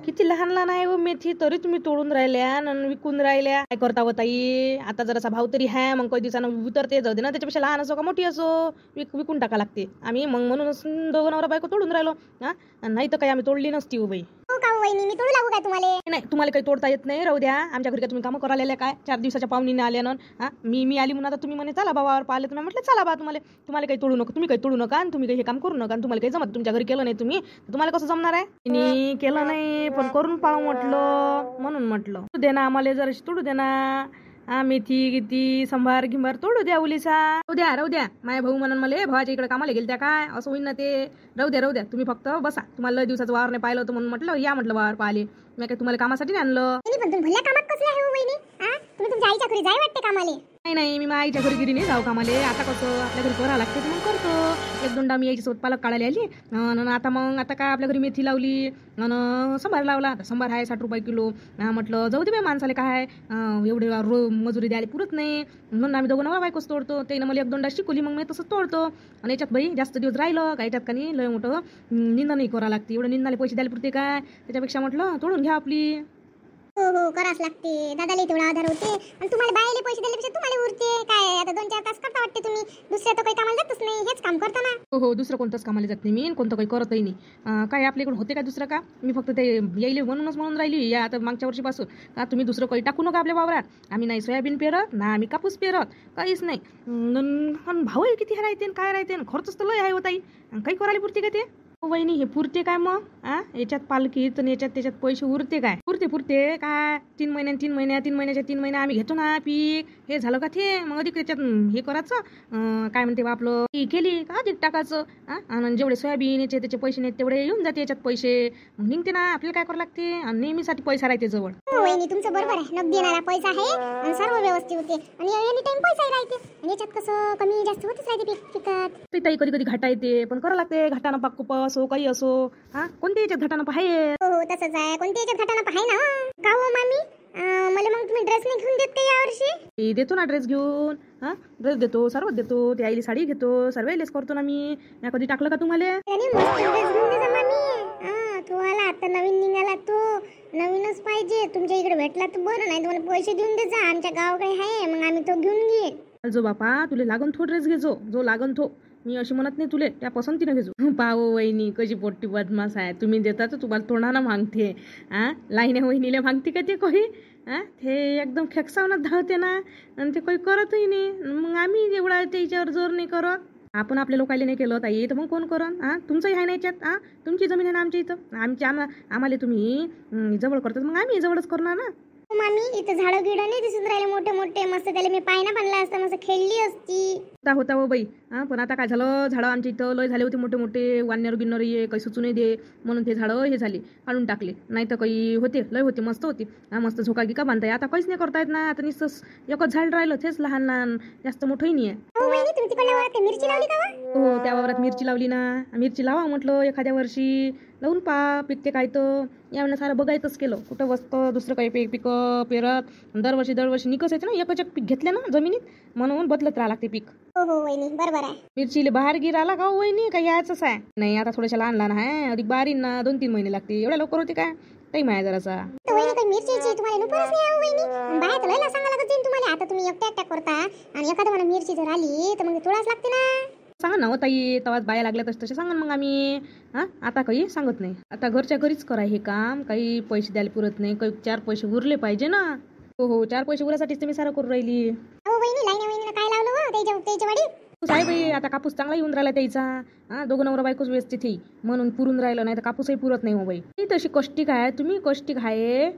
किती लहान लहान आहे हो मेथी, तरी तुम्ही तोडून राहिल्या आणि विकून राहिल्या. काय करता हो ताई, आता जरासा भाव तरी आहे, मग काही दिवसानं उतरते, जाऊ दे ना, त्याच्यापेक्षा लहान असो का मोठी असो विकून टाका लागते. आम्ही मग म्हणूनच दोघं नवरा बायको तोडून राहिलो. हा, नाही तर काही आम्ही तोडली नसती हो बाई. हो का हो वहिनी, मी तोडू लागू काय तुम्हाला? नाही, तुम्हाला काही तोडता येत नाही, राहू द्या. आमच्या घरी का तुम्ही कामं करायला काय? 4 दिवसाच्या पाहुणीने आल्यानं मी आली म्हणून आता तुम्ही म्हणे चला बाबावर पाहिले, तुम्ही म्हटलं चला बा. तुम्हाला काही तोडू नका, तुम्ही काही तोडू नका आणि तुम्ही काही हे काम करू नका. तुम्हाला काही जमत, तुमच्या घरी केलं नाही तुम्ही, तुम्हाला कसं जमणार आहे? मी केलं नाही, पण करून पाहू म्हटलं, म्हणून म्हटलं तू दे ना आम्हाला जरा तोडू दे ना. मेथी गिती संभार गिंभार तोडू द्या उलीसा. राहू द्या माझ्या भाऊ म्हणून मला भावाच्या इकडे कामाला गेल त्या काय असं होईन ना ते. राहू द्या तुम्ही फक्त बसा. तुम्हाला दिवसाचं वावर नाही पाहिलं होतं म्हणून म्हटलं या म्हटलं वावर पाहिले. मी काय तुम्हाला कामासाठी नाही आणलं. पण तुम्ही भल्या कामात कसले आहे हो वहिनी? तुम्ही तुमच्या आईच्या घरी जाय वाटते कामाले? नाही, मी माझ्या आईच्या घरी गिरी नाही जाऊ कामाले. आता कसं आपल्या घरी करावं लागते मग करतो. एक दोनदा मी यायची सोबत पालक काढायला आली. आता काय आपल्या घरी मेथी लावली आणि संभार लावला. आता संभार आहे 60 रुपये किलो. म्हटलं जाऊ दे बाई, माणसाले काय एवढे मजुरी द्यायला पुरत नाही, म्हणून आम्ही दोघं नवरा बायकोच तोडतो. त्यानं मला एक दोनदा शिकवली, मग मी तसंच तोडतो. आणि याच्यात बाई जास्त दिवस राहिलं का याच्यात का नाही लय मोठं निंदा नाही करावं लागते. एवढं निंदाले पैसे द्यायला पुरते काय? त्याच्यापेक्षा म्हटलं तोडून घ्या आपली. हो करावंच लागते. दादाला तेवढा आधार होते आणि तुम्हाला बायले पैसे दिल्यापेक्षा तुम्हाला उरते काय? आता 2-4 तास करता वाटते तुम्ही, दुसऱ्या तर काही कामाला जातच नाही, हेच काम करता ना. हो, दुसरं कोणतंच कामाला जात नाही मी, कोणतं काही करतही नाही. काय आपल्याकडे होते का दुसरं का? मी फक्त ते यायले म्हणून राहिली या आता मागच्या वर्षीपासून का तुम्ही दुसरं काही टाकू नका आपल्या वावरात. आम्ही नाही सोयाबीन पेरत ना, आम्ही कापूस पेरत, काहीच नाही. भावही किती राहते काय राहते, खर्चच तर लय आहे होताई. काही करायला पुरते का ते? वहिनी हे पुरते काय मग? याच्यात पालखीत आणि याच्यात त्याच्यात पैसे उरते काय? पुरते काय? 3 महिन्याच्या 3 महिने आम्ही घेतो ना पीक. हे झालं का ते मग अधिक त्याच्यात हे करायचं काय म्हणते बा आपलं केली का अधिक टाकायचं. आणि जेवढे सोयाबीन याचे त्याचे पैसे नाहीत तेवढे येऊन जाते याच्यात पैसे, मग निघते ना. आपल्याला काय करावं लागते? आणि नेहमीसाठी पैसा राहते जवळ. वहिनी तुमचं बरोबर आहे, नगदी येणारा पैसा आहे आणि सर्व व्यवस्थित होते आणि एनी टाइम पैसाही राहते. आणि याच्यात कसं कमी जास्त होतच राहते पिकात. ताई कधी घाटा येते, पण करावं लागते. घाटानं पाक असो काही असो. कोणत्या याच्यात घाटानं पाहाय? हो तसंच आहे, कोणत्या याच्यात घाटानं पाहाय ना. का हो मामी, मला मग तुम्ही ड्रेस नाही घेऊन देत का यावर्षी? देतो ना ड्रेस घेऊन. ड्रेस देतो, सर्व देतो. ते आईली साडी घेतो, सर्व लेस करतो ना मी. कधी टाकलं का तुम्हाला? तुम्हाला आता नवीन निघाला तो नवीनच पाहिजे. तुमच्या इकडे भेटला तर बरं, नाही तुम्हाला पैसे देऊन दे जा. आमच्या गावाकडे आहे, मग आम्ही तो घेऊन घेईन. जो बापा तुला लागन तो ड्रेस घेजो, जो लागन तो. मी अशी म्हणत नाही तुले, त्या पसंतीनं घेजो. पाहो वहिनी कशी पोट्टी बदमाश आहे. तुम्ही देता तर तुम्हाला तोंडानं मागते. लाईने वहिनीला मागते का ते काही? ते एकदम खेकसावनं धावते ना, आणि ते काही करतही नाही. मग आम्ही एवढा त्याच्यावर जोर नाही करत. आपण आपल्या लोकायला नाही केलं ताई तर मग कोण करण? तुमचंही आहे ना याच्यात. तुमची जमीन आहे ना आमच्या इथं. आम्हाला तुम्ही जवळ करतात, मग आम्ही जवळच करणार ना. मामी इथं झाडं गिडं नाही दिसून राहिले मोठे मोठे मस्त. त्याला मी पायना बांधला असता, मस्त खेळली असती. होता हो बाई. पण आता काय झालं, झाडं आमच्या इथं लय झाले होते मोठे मोठे. वानर गिन्नर ये काही सुचू नाही दे म्हणून ते झाडं हे झाले, काढून टाकले. नाही तर काही होते लय होते, मस्त होती. मस्त झोका गिका बांधताय. आता काहीच नाही करता येत ना. आता नुसतं एकच झाड राहिलं, तेच लहान जास्त मोठंही नाही आहे. मिरची लावली का? हो त्या वावरात मिरची लावली ना. मिरची लावा म्हटलं एखाद्या वर्षी, लावून पिकते काय तर. यावेळेला सारं बघायचंच केलं, कुठं वस्त दुसरं काही पीक पेरत. दरवर्षी निकस येते ना, एकच पीक घेतले ना जमिनीत, म्हणून बदलत राहा लागते पीक. हो वहिनी बरोबर आहे. मिरचीला बाहेर गिर आला का वहिनी काही यायचंच आहे नाही. आता थोड्याशा लहान आहे, अधिक बारीन ना 2-3 महिने लागते. एवढ्या लवकर होते काय ताई माया जरासा. मिरचीची तुम्हाला नुपरच नाही वहिनी. बाहेर लयला सांगा लागत जाईल तुम्हाला. आता तुम्ही एकट्या करता आणि एखाद्या मला मिरची जर आली तर मग थोडाच लागते ना. सांगा ना ताई, तवाच बाया लागल्या तसे सांगा मग आम्ही. आता काही सांगत नाही. आता घरच्या घरीच करा हे काम. काही पैसे द्यायला पुरत नाही, काही 4 पैसे उरले पाहिजे ना. हो 4 पैसे उरासाठीच तुम्ही सारं करून राहिली. वहिनी लाईना काय लावलं त्याच्या वाडीत? साहेब आता कापूस चांगला येऊन राहिला त्याचा. दोघं नवरा बायकोच व्यस्त तिथे, म्हणून पुरून राहिलं. नाही तर कापूसही पुरत नाही हो बाई. तशी कष्टिक आहे, तुम्ही कष्टिक आहे,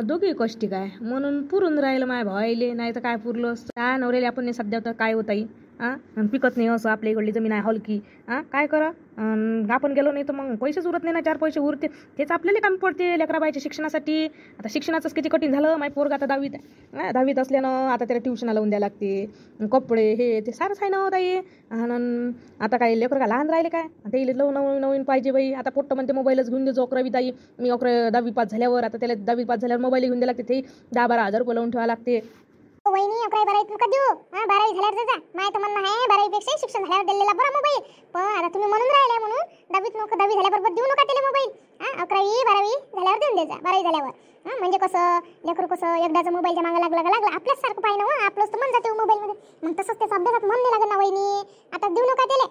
दोघे कष्टिक आहे, म्हणून पुरून राहिलं माझ्या भावाईले. नाही तर काय पुरलं त्या नवऱ्याला आपण सध्या होतं काय होताई. पिकत नाही असं, आपल्या इकडली जमीन आहे हलकी. काय करा, आपण गेलो नाही तर मग पैसेच उरत नाही ना. 4 पैसे उरते तेच आपल्याला काम पडते लेकराबाईच्या शिक्षणासाठी. आता शिक्षणाचंच किती कठीण झालं. माझी पोरग आता 10वीत आहे. 10वीत असल्यानं आता त्याला ट्युशनला लावून द्यायला लागते. कपडे हे ते सारंच आहे ना होता ये. आता काय लेकर का लहान राहिले काय? ते नवीन पाहिजे बाई. आता पोट्ट म्हणते मोबाईलच घेऊन देजो 11वी ताई. मी 10वी पास झाल्यावर आता त्याला 10वी पास झाल्यावर मोबाईल घेऊन द्यायला लागते. ते 10-12 हजार रुपये लावून ठेवावं लागते. वहिनी 11-12 नका देऊ. 12वी झाल्यावर जा. माझं तर म्हणणं आहे 12वी पेक्षा शिक्षण झाल्यावर दिलेला बरा मोबाईल. पण आता तुम्ही म्हणून राहिले म्हणून 10वी झाल्याबरोबर देऊ नका त्याला मोबाईल. 11वी 12वी झाल्यावर देऊन द्यायचा. 12वी झाल्यावर म्हणजे कसं लेकरू कसं एकदाचा मोबाईलच्या मागं लागला आपल्याच सारखं पाहिजे ना. आपलंच तर मन जाते मोबाईलमध्ये. मग तसंच त्याचा अभ्यासात मन नाही लागत ना वहिनी. आता देऊ नका त्याला.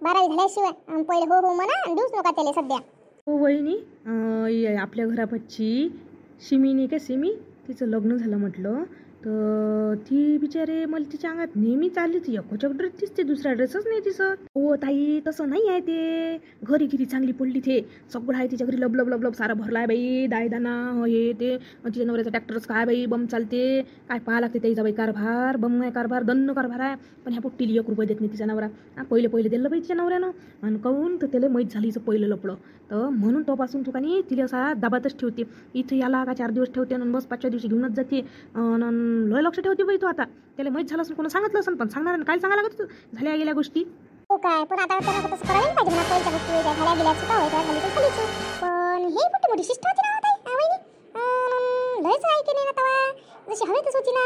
12वी झाल्याशिवाय पहिले हो म्हणा आणि देऊच नका त्याला सध्या. हो वहिनी, आपल्या घरापाशी सिमी नाही का, सिमी तिचं लग्न झालं म्हटलं तर ती बिचारे मला तिच्या अंगात नेहमी चालली ती एकोच्या ड्रेस दिसते, दुसरा ड्रेसच नाही दिसत. हो ताई तसं नाही आहे ते. घरी किती चांगली पडली ते. सगळं आहे तिच्या घरी, लबलब लबलब सारा भरला आहे बाई, दायदाना हे ते. तिच्या नवऱ्याचा ट्रॅक्टरच काय बाई बम चालते. काय पाहा लागते त्याचा बाई कारभार, बम नाही कारभार, दन्न कारभार आहे. पण ह्या पोट्टीला 1 रुपये देत नाही तिचा नवरा. पहिले दिलं बाई तिच्या नवऱ्यानं. आणि कहून तर त्याला माहीत झाली पहिलं लपडं. तर म्हणून तोपासून तू का नाही तिला असा दाबातच ठेवते. इथं याला का 4 दिवस ठेवते आणि बस 5व्या दिवशी घेऊनच जाते. लय लक्ष ठेवते बाई तो. आता त्याला माहीत झालं असेल, कोणा सांगितलं असेल, पण सांगणार काय सांगायला लागत झाल्या गेल्या गोष्टी. हो काय, पण आता त्याला तसं करायला पाहिजे म्हणा. पहिल्या गोष्टी वेगळ्या झाल्या गेल्या चुका होत्या झाली तर झालीच. पण हे मोठी मोठी शिष्ट होती ना ताई वहिनी. लयच आहे की नाही ना तवा जशी हवी तसं होती ना.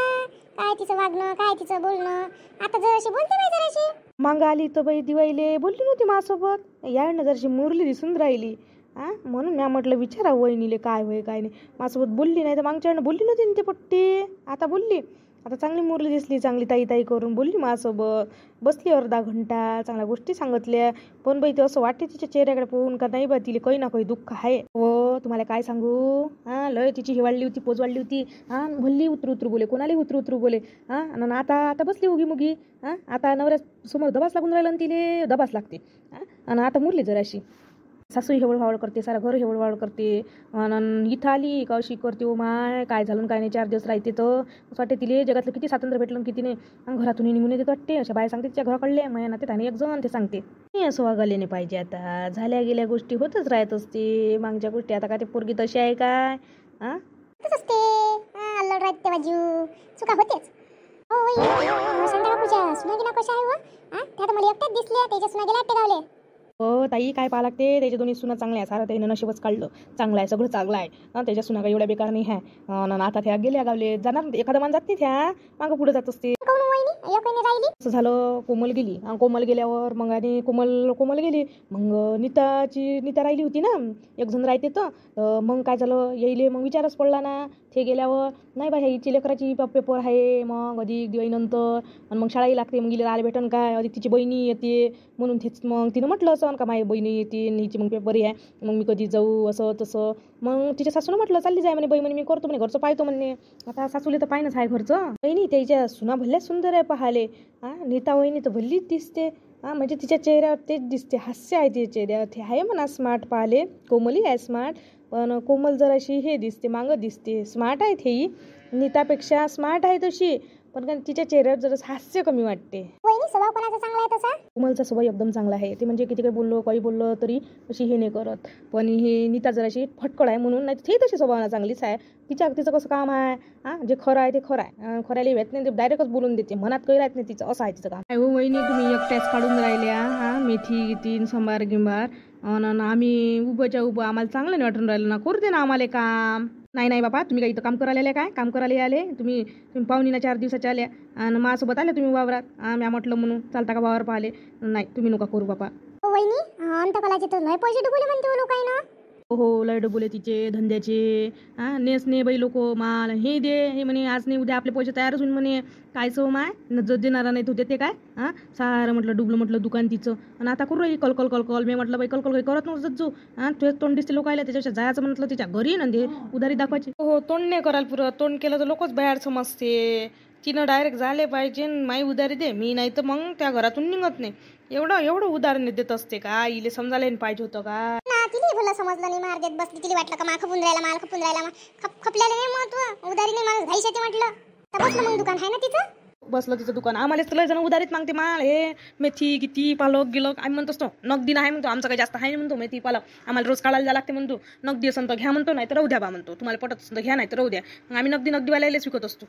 काय तिचं वागणं, काय तिचं बोलणं. आता जराशी बोलते बाई जराशी. मागं आली तर बाई दिवाळीले बोलली नव्हती माझ्यासोबत. यावेळेनं जराशी मुरली दिसून राहिली. म्हणून मी म्हटलं विचारा वहिनीले काय होय काय नाही. माझ्यासोबत बोलली नाही तर मागच्या वेळेनं बोलली नव्हती ते पट्टी. आता बोलली. आता चांगली मुरली दिसली, चांगली ताई ताई करून बोलली माझ्यासोबत. बसली अर्धा घंटा, चांगल्या गोष्टी सांगितल्या. पण बाई ते असं वाटते तिच्या चेहऱ्याकडे पाहून का नाही बा तिला काही ना काही दुःख आहे. हो तुम्हाला काय सांगू, लय तिची ही वाढली होती, पोज वाढली होती. भल्ली उतरू बोले, कोणाला उतरू बोले. आणि आता बसली उगी मुगी. आता नवऱ्यासमोर दबास लागून राहिलं आणि तिले दबास लागते. आणि आता मुरली जराशी. सासू हेवळवावळ करते, सारा घर हेवळवावळ करते. आणि इथं आली का अशी करते. ओ माय काय झालं काय नाही. 4 दिवस राहते तर असं वाटते तिले जगातलं किती स्वातंत्र्य भेटलं किती नाही. घरातून निघून येते वाटते. अशा बाया सांगते तिच्या घराकडले माया नाते आणि 1 जण ते सांगते. असं वागायला नाही पाहिजे. आता झाल्या गेल्या गोष्टी होतच राहत असते. मागच्या गोष्टी आता काय ते पोरगी तशी आहे काय. तसंच असते. अल्लड राहते तेव्हा जीव चुका होतेच. हो वहिनी, शांता बापूच्या सुना कशा आहे व? त्या तर मला एकट्याच दिसल्या. त्याच्या सुना गेल्या वाटते गावले. हो ताई काय पाहा लागते. त्याच्या दोन्ही सुना चांगल्या आहे. सारं त्यानं नशीबच काढलं. चांगलं आहे, सगळं चांगलं आहे. त्याच्या सुना काही एवढ्या बेकार नाही आहे. आता त्या गेल्या गावले. जाणार एखादा मान जात नाही त्या मागं पुढे जात असते. असं झालं कोमल गेली. कोमल गेल्यावर मग आणि कोमल गेली. मग नीता राहिली होती ना. 1 जण राहते तर मग काय झालं येईले मग विचारच पडला ना. ते गेल्यावर नाही बा ह्या हिची लेकराची पेपर आहे मग अधिक दिवाळीनंतर. आणि मग शाळाही लागते. मग हिला आले भेटन काय. अधिक तिची बहिणी येते म्हणून तेच मग तिनं म्हटलं असं का माझी बहिणी येते हिची मग पेपरही आहे. मग मी कधी जाऊ असं तसं. मग तिच्या सासूनं म्हटलं चालली जाय म्हणे बाई म्हणे मी करतो म्हणे घरचं पाहतो म्हणे. आता सासूले तर पाहिनंच आहे घरचं. बहिणी त्याच्या सुना भल्ल्या सुंदर आहे पाहाले. नीता वहिनी तर भल्लीच दिसते. म्हणजे तिच्या चेहऱ्यावर तेच दिसते, हास्य आहे तिच्या चेहऱ्यावर. ते आहे म्हणा स्मार्ट पाहाले. कोमलही आहे स्मार्ट. पण कोमल जराशी हे दिसते मागं दिसते. स्मार्ट आहे तेही नीतापेक्षा स्मार्ट आहे तशी. पण तिच्या चेहऱ्यावर जरासं हास्य कमी वाटते. वहिनी स्वभाव कोणाचा चांगला आहे तसा? कोमलचा स्वभाव एकदम चांगला आहे. ते म्हणजे किती काही बोललो काही बोललं तरी अशी हे नाही करत. पण हे नीता जराशी फटकड आहे म्हणून. नाही ते तशी स्वभावाला चांगलीच आहे. तिचं कसं काम आहे. जे खरं आहे ते खरं आहे. खऱ्याला येत नाही ते डायरेक्टच बोलून देते. मनात काही राहत नाही तिचं. असं आहे तिचं काम. हो वहिनी तुम्ही एकट्याच काढून राहिल्या. मेथी 3 संबार गिंबार. आम्ही उभंच्या उभं आम्हाला चांगलं नाही वाटून राहिलं ना. करू दे ना आम्हाला काम. नाही बाबा तुम्ही काही इथं काम करायला काय काम करायला आले तुम्ही पाहुणीना 4 दिवसाच्या आल्या आणि माझ्यासोबत आले तुम्ही वावरात. मी म्हटलं म्हणून चालता का वावर पाहिले. नाही तुम्ही नका करू बाबा. वहिनी अंतकालाचे तर लय पैसे डुबले म्हणते लोकांना. हो लय डबोले तिचे धंद्याचे. नेस ने बाई लोक माल हे दे हे म्हणे आज नाही उद्या आपले पैसे तयारच होऊन म्हणे. काय सो माय न देणारा नाही तो देते काय. सारं म्हटलं डुबलं म्हटलं दुकान तिचं. आणि आता करू राहिली कलकल. मी म्हटलं बाई कलकल काही करत नव्हतं जो. तुझ्या तोंड दिसते लोक आले त्याच्यापेक्षा जायचं म्हटलं तिच्या घरी ना दे उधारी दाखवायची. हो तोंड नाही करायला पुरं. तोंड केलं तर लोकच बाहेर समजते. तिनं डायरेक्ट झाले पाहिजे माई उधारी दे. मी नाही तर मग त्या घरातून निघत नाही. एवढं उदाहरण देत असते का. इले समजायला पाहिजे होतं का. तिने भलं समजलं नाही. मार्गेत बसली तिला वाटलं का खपून राहिला खपल्याला नाही महत्व. उधारी नाही माणूस घाईशाची म्हटलं तर बसलं मग दुकान आहे ना तिचं. बसलं तिचं दुकान. आम्हाला तर लय जण उधारीत मागते माल. हे मेथी किती पालक गिलक आम्ही म्हणतो असतो. नगदी आहे म्हणतो. आमचं काही जास्त आहे म्हणतो मेथी पालक. आम्हाला रोज काढायला जायला लागते म्हणतो. नगदी असं तर घ्या म्हणतो. नाही तर राहू द्या बा म्हणतो. तुम्हाला पटत असं तर घ्या नाही तर राहू द्या. मग आम्ही नगदीवाल्यालाच विकत असतो.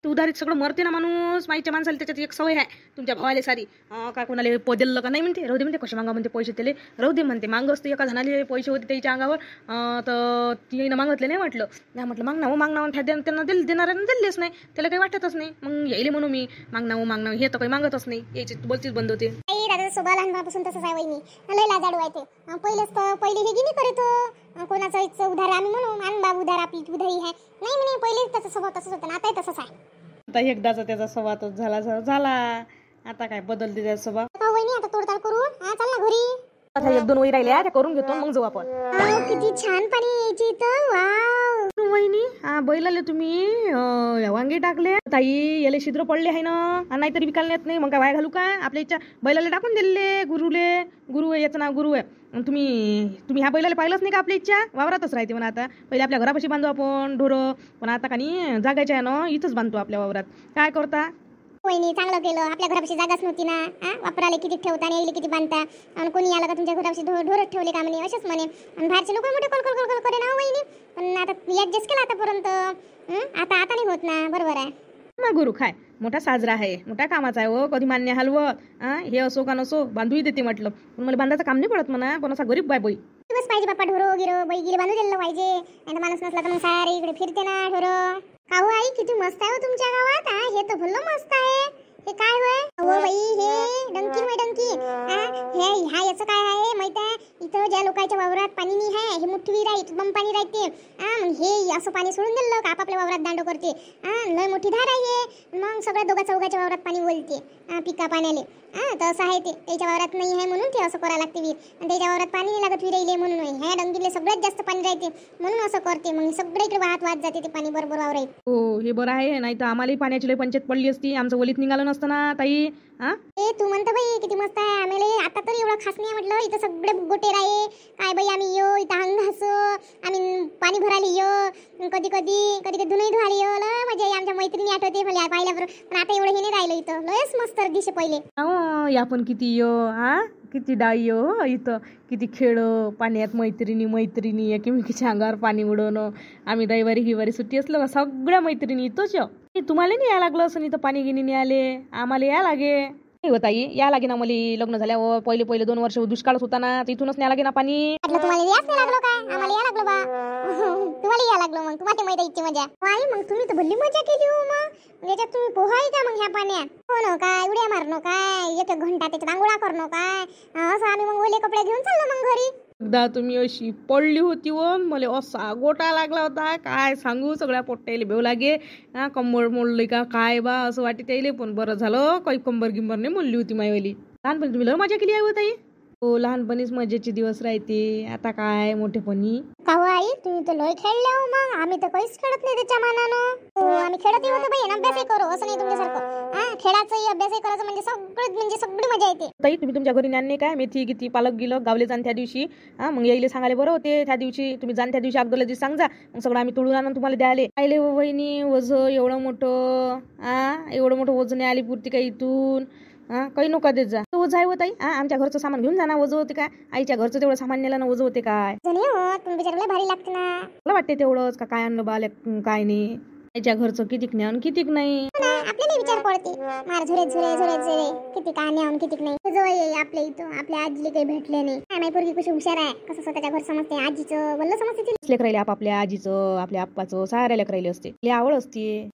तू उधारीत सगळं मरते ना माणूस. माईच्या माणसाला त्याच्यात एक सवय आहे. तुमच्या भावाले सारी काय कोणाला पदेल का नाही म्हणते. राहू दे म्हणते. कसे मागा म्हणते पैसे त्याले. राहू दे म्हणते. मागं असते एका जणाले पैसे होते त्याच्या अंगावर. तर तिने मागितले नाही म्हटलं. नाही म्हटलं मागणावं त्यांना देणाऱ्यांना दिलेच नाही. त्याला काही वाटतच नाही. मग यायले म्हणून मी मागणावं हे तर काही मागतच नाही. यायचे बोलतीच बंद होते. बाई दादा स्वभाव लहानपणापासून तसंच आहे वहिनी. लय लाजाडू आहे ते. पहिले हे गिनी करत कोणाचं इथं उधार आम्ही म्हणू आण बाबू उधार आपली उधारी आहे नाही म्हणे. पहिले त्याचा स्वभाव तसंच होता ना आताही तसंच आहे. आता एकदाचा त्याचा स्वभावच झाला. आता काय बदलते त्याचा स्वभाव. का वहिनी आता तोडताड करू चल ना घरी. आता 1-2 वही राहिल्या त्या करून घेतो मग जाऊ आपण. किती छान पाणी यायची इथं. वाव वहिनी बैलाले तुम्ही वांगे टाकले ताई याले छिद्र पडले आहे ना नाहीतरी विकायला नेत नाही मग काय वाया घालू काय. आपल्या इच्छा बैलाला टाकून दिले गुरु आहे याचं नाव गुरु आहे. तुम्ही ह्या बैलाला पाहिलंच नाही का. आपल्या इच्छा वावरातच राहते म्हणा. आता पहिले आपल्या घरापाशी बांधू आपण ढोरं पण आता का नाही जागायच्या आहे ना इथंच बांधतो आपल्या वावरात. काय करता वहिनी चांगलं केलं. आपल्या घरापाशी जागाच नव्हती ना. वापराले किती ठेवता आणि यायला किती बांधता आणि कोणी आलं का तुमच्या घरापाशी ढोरच ठेवले का म्हणे असेच म्हणे. आणि बाहेरचे लोक मोठे कॉल करे ना वहिनी. पण आता ऍडजस्ट केला आतापर्यंत. आता नाही होत ना. बरोबर आहे ना. गुरु काय मोठा साजरा आहे मोठ्या कामाचा आहे हो. कधी मान्य हलवत हे असो का नसो बांधूही देते म्हटलं. पण मला बांधायचं काम नाही पडत म्हणा. पण असा गरीब बाई दिवस पाहिजे बाप्पा. ढोरो गिरो बाई गिरे बांधून दिलं पाहिजे. नाही माणूस नसला तर मग सारे इकडे फिरते ना ढोरो. काहू आई किती मस्त आहे हो तुमच्या गावात. हे तर भलं मस्त आहे. हे काय होय हो बाई. हे डंकी हे ह्या याचं काय आहे माहित आहे. इथं ज्या लोकांच्या वावरात पाणी नाही आहे हे मोठी विहीर आहे इथं बंब पाणी राहते. मग हे असं पाणी सोडून दिलं का आपापल्या वावरात दांडो करते. लय मोठी धार आहे. मग सगळ्या दोघा चौघाच्या वावरात पाणी बोलते पिका पाण्याले. तर असं आहे ते. त्याच्या वावरात नाही आहे म्हणून ते असं करायला लागते विहीर. आणि त्याच्या वावरात पाणी नाही लागत विहिरीले म्हणून ह्या डंगीले सगळ्यात जास्त पाणी राहते म्हणून असं करते. मग सगळं इकडे वाहत जाते ते पाणी बरोबर वावरात. हो हे बरं आहे. नाही तर आम्हाला पाण्याची लय पंचायत पडली असती. आमचं वलीत निघालं नसतं ना ताई. ए तू म्हणतो बाई किती मस्त आहे. आम्हाला आता तर एवढं खास नाही म्हटलं. इथं सगळे गोटे राहे काय बाई. आम्ही येऊ इथं अंग घासो. आम्ही पाणी भरायला येऊ. कधी कधी धुणही धुवायला येऊ. लय मजा आहे. आमच्या मैत्रिणी आठवते मला पाहिल्याबरोबर. पण आता एवढं हे नाही राहिलं इथं. लयच मस्त दिशे पहिले. आपण किती किती डाई इथं किती खेळ पाण्यात मैत्रिणी एकमेकीच्या अंगावर पाणी उडवणं. आम्ही रविवारी गिवारी सुट्टी असलं का सगळ्या मैत्रिणी इथंच. तुम्हाला नाही या लागलं असं इथं पाणी गिनी नाही आले. आम्हाला या लागे ताई या लागे ना. मला लग्न झाल्यावर पहिले 2 वर्ष दुष्काळच होता ना. इथूनच न्या लागे ना पाणी. तुम्हाला याच नाही लागलो काय. आम्हाला या लागलो बा. तुम्हाला या लागलो मग तुम्हाला माहिती इतकी मजा. आई मग तुम्ही तर भल्ली मजा केली हो. मग याच्यात तुम्ही पोहाय का मग ह्या पाण्यात. हो ना काय उड्या मारणं काय 1 घंटा त्याच्यात आंघोळा करणं काय असं. आम्ही मग ओले कपडे घेऊन चाललो मग घरी. एकदा तुम्ही अशी पडली होती व मला असा गोटा लागला होता काय सांगू. सगळ्या पोट्ट्याला भेव लागे. कंबर मोडली का काय बा असं वाटते त्याला. पण बरं झालं काही कंबर गिंबर नाही मोडली होती मायवाली. लहानपणी तुम्ही लय मजा केली आहे ताई. हो लहानपणीच मजेचे दिवस राहते. आता काय मोठेपणी. काहू आई तुम्ही तर लय खेळले हो. मग आम्ही तर काहीच खेळत नाही त्याच्या मानानं. आम्ही खेळत होतो बाई. अभ्यासही करू असं नाही तुमच्यासारखं. खेळाचाही अभ्यासही करायचं म्हणजे सगळी मजा येते. ताई तुम्ही तुमच्या घरी ज्ञान नाही काय. मेथी किती पालक गेलं गावले जाण त्या दिवशी. मग यायले सांगायला बरं होते त्या दिवशी. तुम्ही जाण त्या दिवशी अगोदरल्या दिवशी सांगा. मग सगळं आम्ही तोडून आणून तुम्हाला द्यायले. आले वहिनी वज एवढं मोठं वजन आली पुरती काय इथून. काही नका देत जा. ओझ आहे ताई. आमच्या घरचं सामान घेऊन जा ना. वज होते काय. आईच्या घरचं तेवढं सामान नेलं ना. वज होते काय. तुम्ही बिचारायला भारी लागते ना. मला वाटते तेवढंच का काय आणलं बाले काय नाही. आईच्या घरचं कितीक न्यान कितीक नाही. आपल्याला विचार पडते मार झुरे किती काय न्यान कितीक नाही. जवळ ये आपल्या इथं आपल्या आजीला काही भेटले नाही. माझी पोरगी कशी हुशार आहे. कसं स्वतःच्या घर समजते. आजीचं वल्ल समजते. लेकरायले आपापल्या आजीचं आपल्या आप्पाचं साऱ्या लेकरायले असते. आवड असते.